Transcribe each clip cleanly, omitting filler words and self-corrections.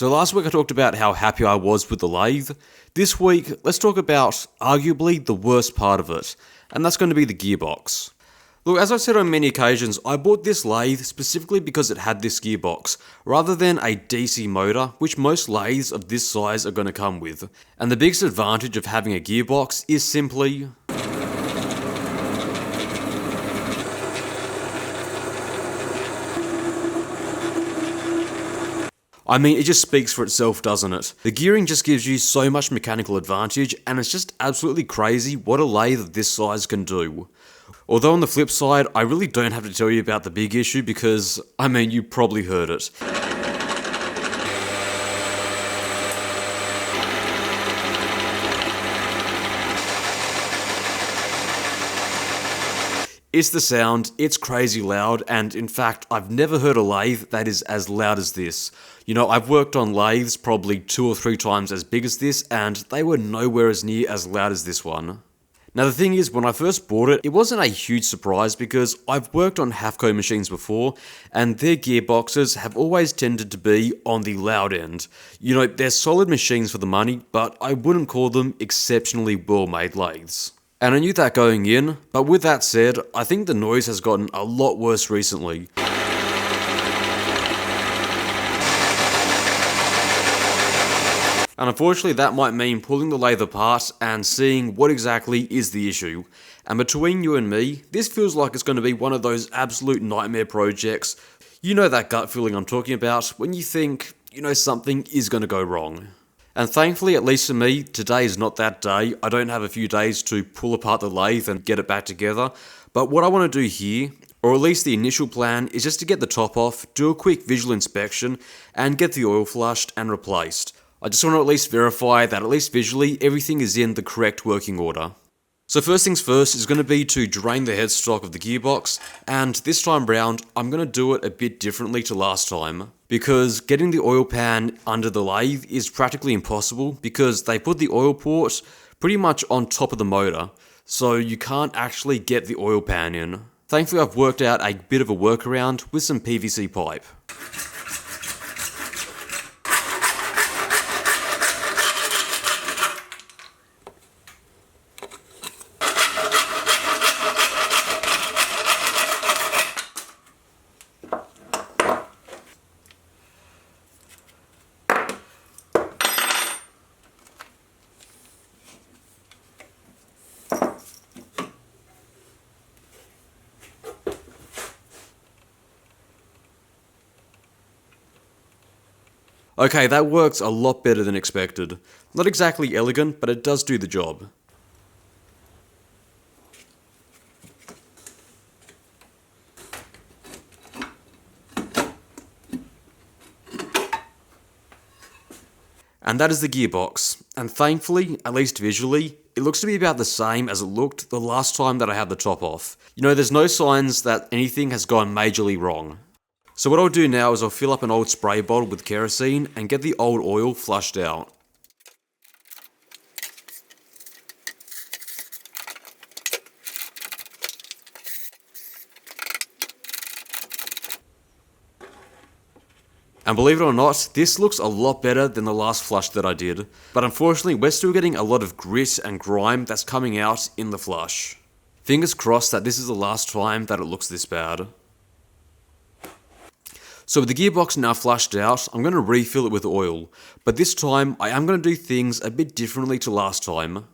So last week I talked about how happy I was with the lathe. This week, let's talk about arguably the worst part of it, and that's going to be the gearbox. Look, as I've said on many occasions, I bought this lathe specifically because it had this gearbox, rather than a DC motor, which most lathes of this size are going to come with. And the biggest advantage of having a gearbox is simply... I mean, it just speaks for itself, doesn't it? The gearing just gives you so much mechanical advantage, and it's just absolutely crazy what a lathe of this size can do. Although on the flip side, I really don't have to tell you about the big issue because, I mean, you probably heard it. It's the sound, it's crazy loud, and in fact, I've never heard a lathe that is as loud as this. You know, I've worked on lathes probably 2 or 3 times as big as this, and they were nowhere as near as loud as this one. Now the thing is, when I first bought it, it wasn't a huge surprise because I've worked on Halfco machines before, and their gearboxes have always tended to be on the loud end. You know, they're solid machines for the money, but I wouldn't call them exceptionally well-made lathes. And I knew that going in, but with that said, I think the noise has gotten a lot worse recently. And unfortunately that might mean pulling the lathe apart and seeing what exactly is the issue. And between you and me, this feels like it's going to be one of those absolute nightmare projects. You know that gut feeling I'm talking about, when you think, you know, something is going to go wrong. And thankfully, at least for me, today is not that day. I don't have a few days to pull apart the lathe and get it back together. But what I want to do here, or at least the initial plan, is just to get the top off, do a quick visual inspection, and get the oil flushed and replaced. I just want to at least verify that at least visually, everything is in the correct working order. So first things first is going to be to drain the headstock of the gearbox, and this time round, I'm going to do it a bit differently to last time. Because getting the oil pan under the lathe is practically impossible because they put the oil port pretty much on top of the motor, so you can't actually get the oil pan in. Thankfully I've worked out a bit of a workaround with some PVC pipe. Okay, that works a lot better than expected. Not exactly elegant, but it does do the job. And that is the gearbox, and thankfully, at least visually, it looks to be about the same as it looked the last time that I had the top off. You know, there's no signs that anything has gone majorly wrong. So what I'll do now is I'll fill up an old spray bottle with kerosene and get the old oil flushed out. And believe it or not, this looks a lot better than the last flush that I did. But unfortunately, we're still getting a lot of grit and grime that's coming out in the flush. Fingers crossed that this is the last time that it looks this bad. So with the gearbox now flushed out, I'm going to refill it with oil, but this time I am going to do things a bit differently to last time.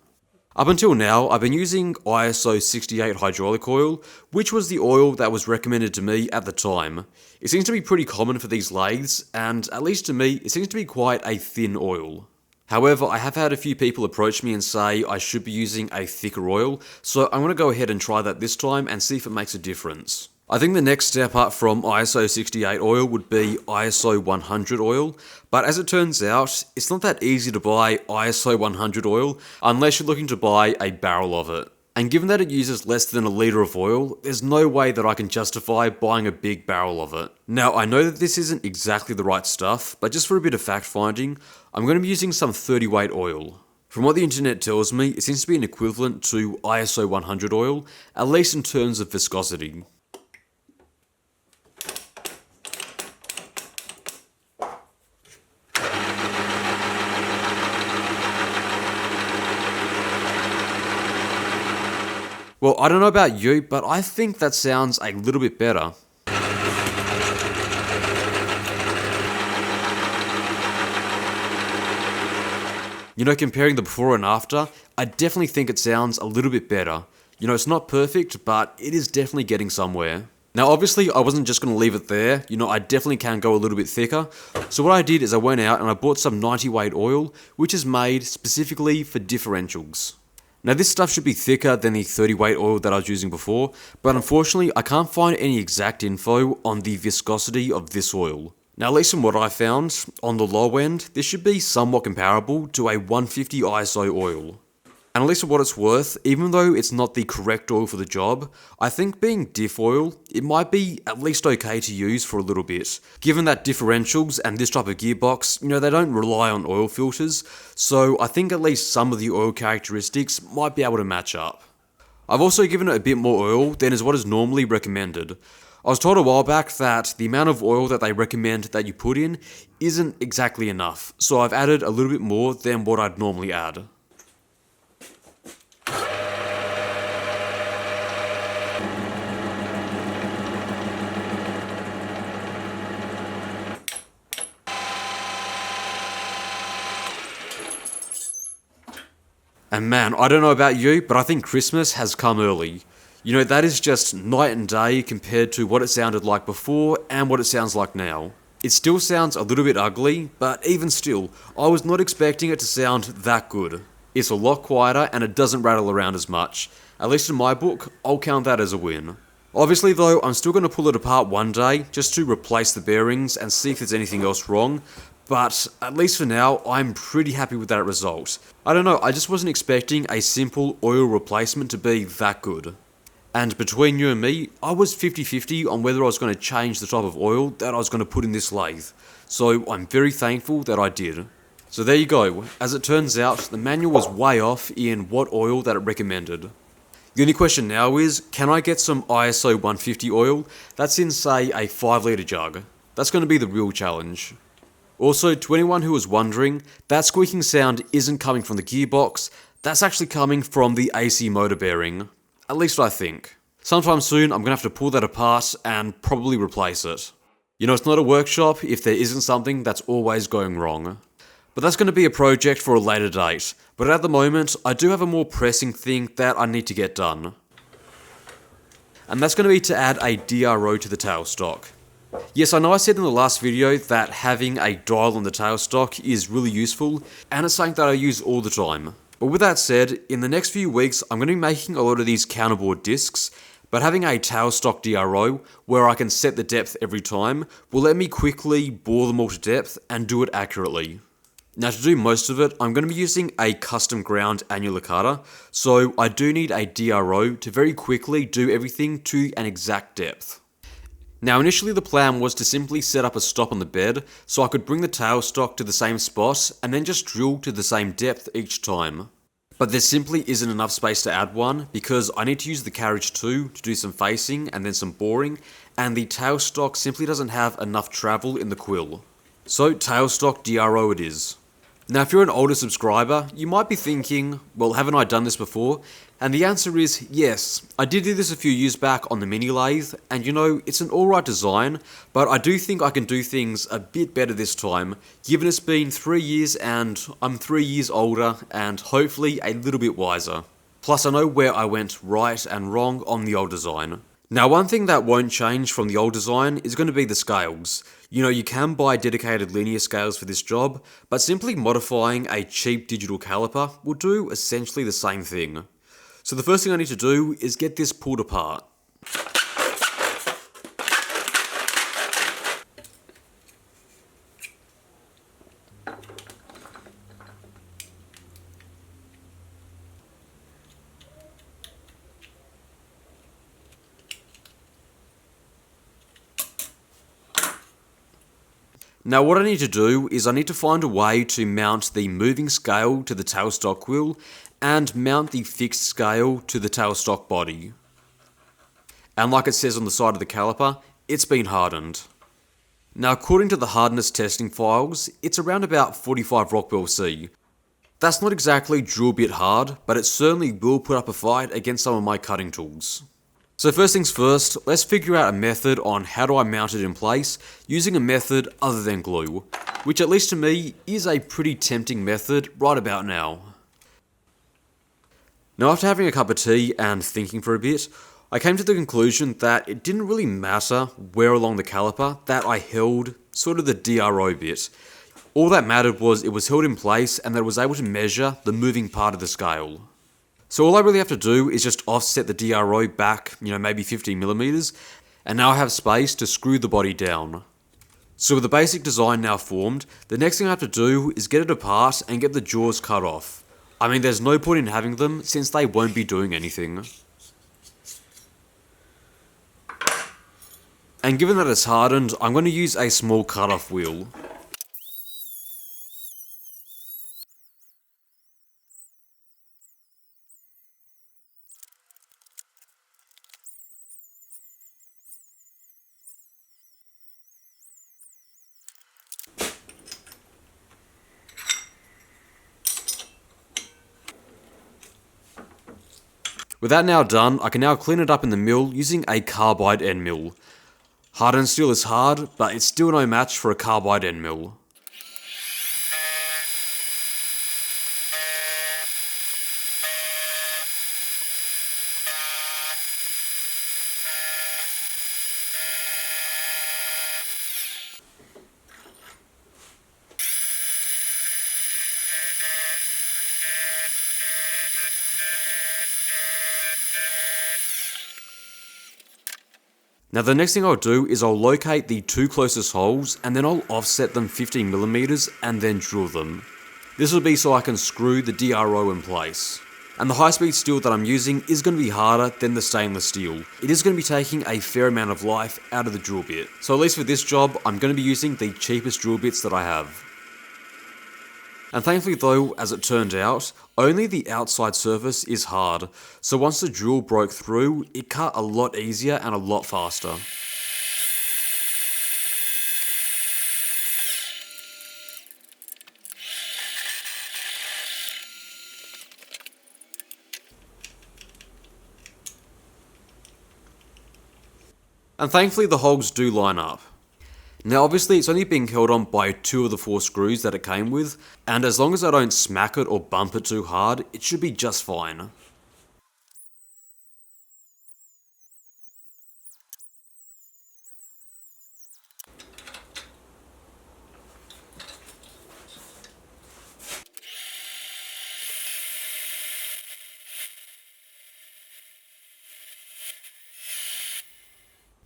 Up until now, I've been using ISO 68 hydraulic oil, which was the oil that was recommended to me at the time. It seems to be pretty common for these lathes, and at least to me, it seems to be quite a thin oil. However, I have had a few people approach me and say I should be using a thicker oil, so I'm going to go ahead and try that this time and see if it makes a difference. I think the next step up from ISO 68 oil would be ISO 100 oil, but as it turns out, it's not that easy to buy ISO 100 oil unless you're looking to buy a barrel of it. And given that it uses less than a litre of oil, there's no way that I can justify buying a big barrel of it. Now, I know that this isn't exactly the right stuff, but just for a bit of fact finding, I'm going to be using some 30 weight oil. From what the internet tells me, it seems to be an equivalent to ISO 100 oil, at least in terms of viscosity. Well, I don't know about you, but I think that sounds a little bit better. You know, comparing the before and after, I definitely think it sounds a little bit better. You know, it's not perfect, but it is definitely getting somewhere. Now, obviously, I wasn't just going to leave it there. You know, I definitely can go a little bit thicker. So what I did is I went out and I bought some 90 weight oil, which is made specifically for differentials. Now, this stuff should be thicker than the 30 weight oil that I was using before, but unfortunately, I can't find any exact info on the viscosity of this oil. Now, at least from what I found, on the low end, this should be somewhat comparable to a 150 ISO oil. And at least for what it's worth, even though it's not the correct oil for the job, I think being diff oil, it might be at least okay to use for a little bit. Given that differentials and this type of gearbox, you know, they don't rely on oil filters, so I think at least some of the oil characteristics might be able to match up. I've also given it a bit more oil than is what is normally recommended. I was told a while back that the amount of oil that they recommend that you put in isn't exactly enough, so I've added a little bit more than what I'd normally add. And man, I don't know about you, but I think Christmas has come early. You know, that is just night and day compared to what it sounded like before and what it sounds like now. It still sounds a little bit ugly, but even still, I was not expecting it to sound that good. It's a lot quieter and it doesn't rattle around as much. At least in my book, I'll count that as a win. Obviously though, I'm still going to pull it apart one day just to replace the bearings and see if there's anything else wrong. But at least for now, I'm pretty happy with that result. I don't know, I just wasn't expecting a simple oil replacement to be that good. And between you and me, I was 50-50 on whether I was going to change the type of oil that I was going to put in this lathe. So I'm very thankful that I did. So there you go. As it turns out, the manual was way off in what oil that it recommended. The only question now is, can I get some ISO 150 oil that's in, say, a 5 litre jug? That's going to be the real challenge. Also, to anyone who was wondering, that squeaking sound isn't coming from the gearbox, that's actually coming from the AC motor bearing. At least I think. Sometime soon I'm going to have to pull that apart and probably replace it. You know, it's not a workshop if there isn't something that's always going wrong. But that's going to be a project for a later date. But at the moment, I do have a more pressing thing that I need to get done. And that's going to be to add a DRO to the tailstock. Yes, I know I said in the last video that having a dial on the tailstock is really useful, and it's something that I use all the time. But with that said, in the next few weeks, I'm going to be making a lot of these counterbore discs, but having a tailstock DRO, where I can set the depth every time, will let me quickly bore them all to depth and do it accurately. Now to do most of it, I'm going to be using a custom ground annular cutter, so I do need a DRO to very quickly do everything to an exact depth. Now initially the plan was to simply set up a stop on the bed so I could bring the tailstock to the same spot and then just drill to the same depth each time. But there simply isn't enough space to add one because I need to use the carriage too to do some facing and then some boring, and the tailstock simply doesn't have enough travel in the quill. So tailstock DRO it is. Now if you're an older subscriber, you might be thinking, well, haven't I done this before? And the answer is yes. I did do this a few years back on the mini lathe, and you know, it's an alright design, but I do think I can do things a bit better this time, given it's been 3 years and I'm 3 years older and hopefully a little bit wiser. Plus I know where I went right and wrong on the old design. Now one thing that won't change from the old design is going to be the scales. You know, you can buy dedicated linear scales for this job, but simply modifying a cheap digital caliper will do essentially the same thing. So the first thing I need to do is get this pulled apart. Now what I need to do is I need to find a way to mount the moving scale to the tailstock wheel and mount the fixed scale to the tailstock body. And like it says on the side of the caliper, it's been hardened. Now according to the hardness testing files, it's around about 45 Rockwell C. That's not exactly drill bit hard, but it certainly will put up a fight against some of my cutting tools. So first things first, let's figure out a method on how do I mount it in place using a method other than glue, which at least to me is a pretty tempting method right about now. Now after having a cup of tea and thinking for a bit, I came to the conclusion that it didn't really matter where along the caliper that I held sort of the DRO bit. All that mattered was it was held in place and that it was able to measure the moving part of the scale. So all I really have to do is just offset the DRO back, maybe 15mm, and now I have space to screw the body down. So with the basic design now formed, the next thing I have to do is get it apart and get the jaws cut off. I mean, there's no point in having them since they won't be doing anything. And given that it's hardened, I'm going to use a small cut-off wheel. With that now done, I can now clean it up in the mill using a carbide end mill. Hardened steel is hard, but it's still no match for a carbide end mill. Now the next thing I'll do is I'll locate the two closest holes and then I'll offset them 15mm and then drill them. This will be so I can screw the DRO in place. And the high-speed steel that I'm using is going to be harder than the stainless steel. It is going to be taking a fair amount of life out of the drill bit. So at least for this job, I'm going to be using the cheapest drill bits that I have. And thankfully though, as it turned out, only the outside surface is hard, so once the drill broke through, it cut a lot easier and a lot faster. And thankfully the holes do line up. Now obviously it's only being held on by 2 of the 4 screws that it came with, and as long as I don't smack it or bump it too hard, it should be just fine.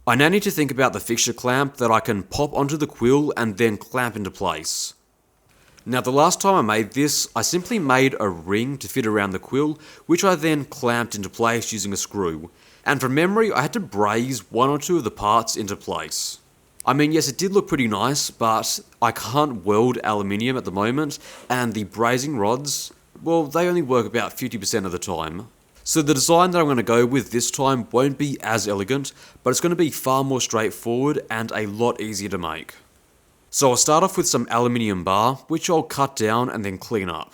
I now need to think about the fixture clamp that I can pop onto the quill and then clamp into place. Now the last time I made this, I simply made a ring to fit around the quill, which I then clamped into place using a screw. And from memory, I had to braze 1 or 2 of the parts into place. I mean, yes, it did look pretty nice, but I can't weld aluminium at the moment, and the brazing rods, well, they only work about 50% of the time. So the design that I'm going to go with this time won't be as elegant, but it's going to be far more straightforward and a lot easier to make. So I'll start off with some aluminium bar, which I'll cut down and then clean up.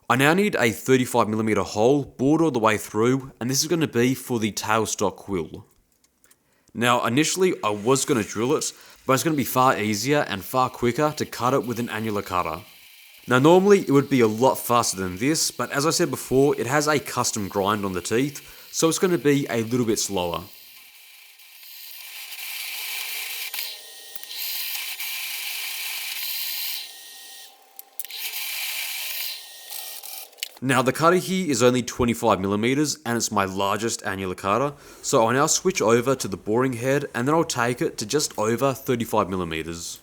I now need a 35mm hole bored all the way through, and this is going to be for the tailstock quill. Now initially I was going to drill it, but it's going to be far easier and far quicker to cut it with an annular cutter. Now normally it would be a lot faster than this, but as I said before, it has a custom grind on the teeth, so it's going to be a little bit slower. Now the cutter here is only 25mm and it's my largest annular cutter, so I'll now switch over to the boring head and then I'll take it to just over 35mm.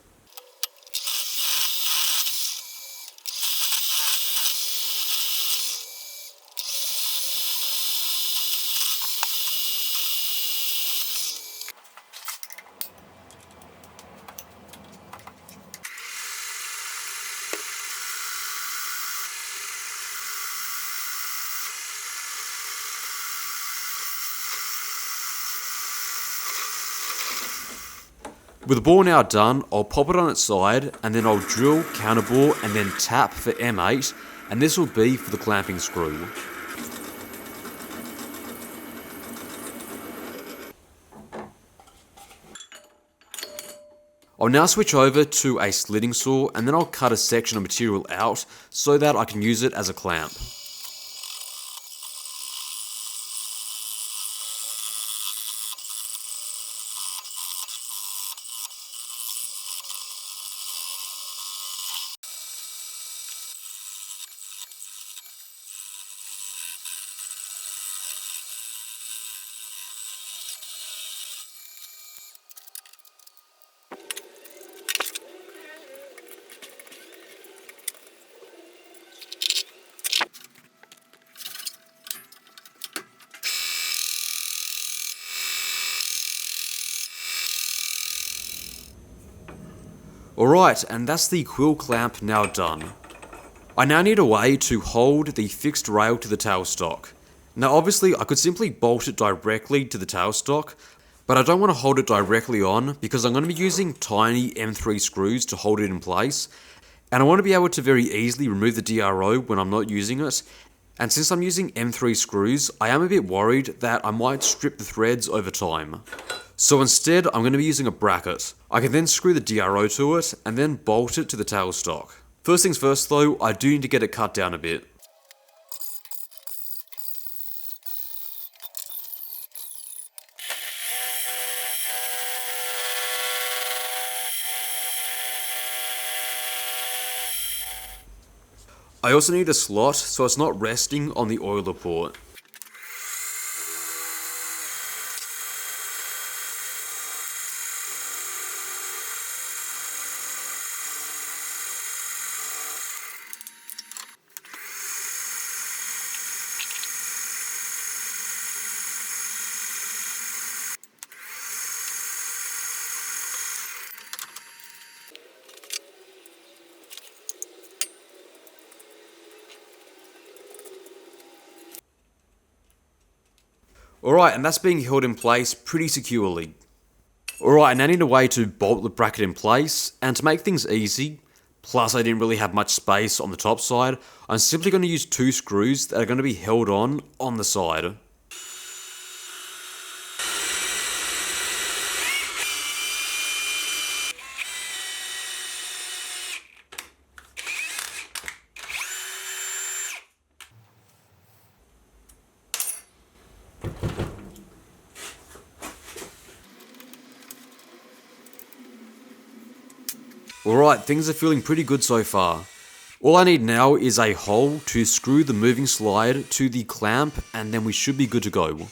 With the bore now done, I'll pop it on its side and then I'll drill, counterbore and then tap for M8, and this will be for the clamping screw. I'll now switch over to a slitting saw and then I'll cut a section of material out so that I can use it as a clamp. Alright, and that's the quill clamp now done. I now need a way to hold the fixed rail to the tailstock. Now obviously I could simply bolt it directly to the tailstock, but I don't want to hold it directly on because I'm going to be using tiny M3 screws to hold it in place, and I want to be able to very easily remove the DRO when I'm not using it, and since I'm using M3 screws, I am a bit worried that I might strip the threads over time. So instead, I'm going to be using a bracket. I can then screw the DRO to it and then bolt it to the tailstock. First things first though, I do need to get it cut down a bit. I also need a slot so it's not resting on the oiler port. Alright, and that's being held in place pretty securely. Alright, and I need a way to bolt the bracket in place, and to make things easy, plus I didn't really have much space on the top side, I'm simply going to use two screws that are going to be held on the side. Alright, things are feeling pretty good so far. All I need now is a hole to screw the moving slide to the clamp, and then we should be good to go.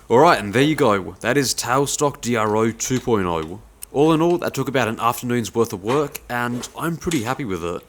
Alright, and there you go. That is Tailstock DRO 2.0. All in all, that took about an afternoon's worth of work, and I'm pretty happy with it.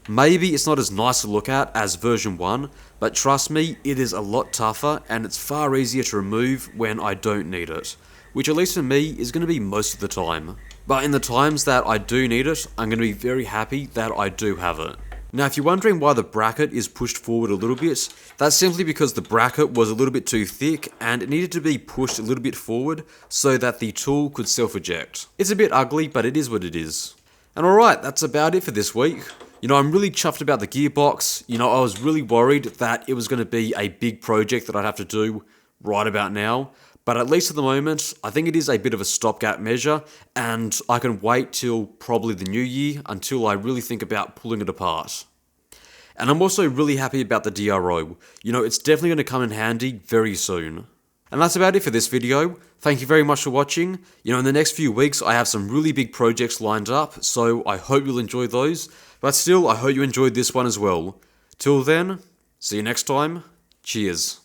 Maybe it's not as nice to look at as version 1, but trust me, it is a lot tougher, and it's far easier to remove when I don't need it. Which at least for me is going to be most of the time. But in the times that I do need it, I'm going to be very happy that I do have it. Now if you're wondering why the bracket is pushed forward a little bit, that's simply because the bracket was a little bit too thick and it needed to be pushed a little bit forward so that the tool could self-eject. It's a bit ugly, but it is what it is. And alright, that's about it for this week. I'm really chuffed about the gearbox. I was really worried that it was going to be a big project that I'd have to do right about now. But at least at the moment, I think it is a bit of a stopgap measure, and I can wait till probably the new year until I really think about pulling it apart. And I'm also really happy about the DRO. It's definitely going to come in handy very soon. And that's about it for this video. Thank you very much for watching. In the next few weeks, I have some really big projects lined up, so I hope you'll enjoy those. But still, I hope you enjoyed this one as well. Till then, see you next time. Cheers.